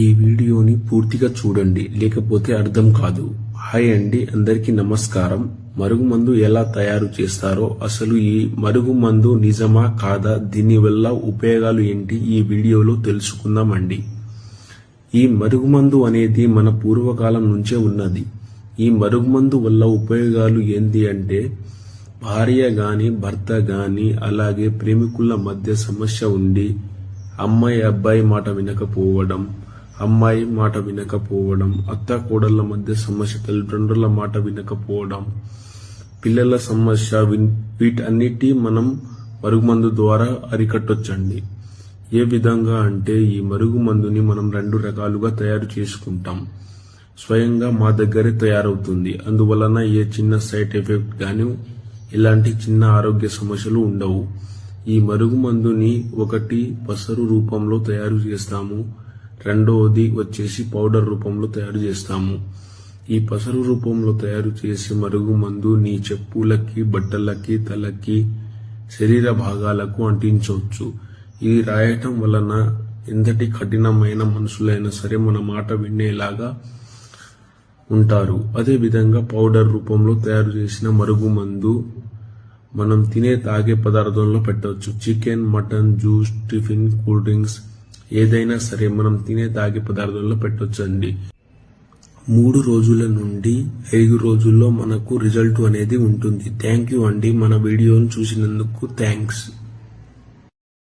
ఈ వీడియోని పూర్తిగా చూడండి, లేకపోతే అర్థం కాదు. హాయ్ అండి, అందరికీ నమస్కారం. మరుగుమందు ఎలా తయారు చేస్తారో, అసలు ఈ మరుగుమందు నిజమా కాదా, దీనివల్ల ఉపయోగాలు ఏంటి, ఈ వీడియోలో తెలుసుకుందామండి. ఈ మరుగుమందు అనేది మన పూర్వకాలం నుంచే ఉన్నది. ఈ మరుగుమందు వల్ల ఉపయోగాలు ఏంటి అంటే, భార్య గాని భర్త గాని అలాగే ప్రేమికుల మధ్య సమస్య ఉండి అమ్మాయి అబ్బాయి మాట వినకపోవడం, అమ్మాయి మాట వినకపోవడం, అత్త కోడళ్ల మధ్య సమస్య, తల్లిదండ్రుల మాట వినకపోవడం, పిల్లల సమస్య, వీటన్నిటి మనం మరుగుమందు ద్వారా అరికట్టొచ్చండి. ఏ విధంగా అంటే, ఈ మరుగుమందుని మనం 2 రకాలుగా తయారు చేసుకుంటాం. స్వయంగా మా దగ్గరే తయారవుతుంది. అందువలన ఏ చిన్న సైడ్ ఎఫెక్ట్ గాని ఇలాంటి చిన్న ఆరోగ్య సమస్యలు ఉండవు. ఈ మరుగుమందుని ఒకటి పసరు రూపంలో తయారు చేస్తాము, రెండవది వచ్చేసి పౌడర్ రూపంలో తయారు చేస్తాము. ఈ పసరు రూపంలో తయారు చేసే మరుగుమందు నీ చెప్పులకి, బట్టలకి, తలకి, శరీర భాగాలకు అంటించవచ్చు. ఇది రాయటం వలన ఎంతటి కఠినమైన మనుషులైనా సరే మన మాట వినేలాగా ఉంటారు. అదే విధంగా పౌడర్ రూపంలో తయారు చేసిన మరుగుమందు మనం తినే తాగే పదార్థంలో పెట్టవచ్చు. Chicken, mutton, juice, tiffin, cool drinks ఏదైనా సరే మనం తినే తాగే పదార్థంలో పెట్టొచ్చు అండి. 3 రోజుల నుండి 5 రోజుల్లో మనకు రిజల్ట్ అనేది ఉంటుంది. థ్యాంక్ యూ అండి, మన వీడియోను చూసినందుకు థ్యాంక్స్.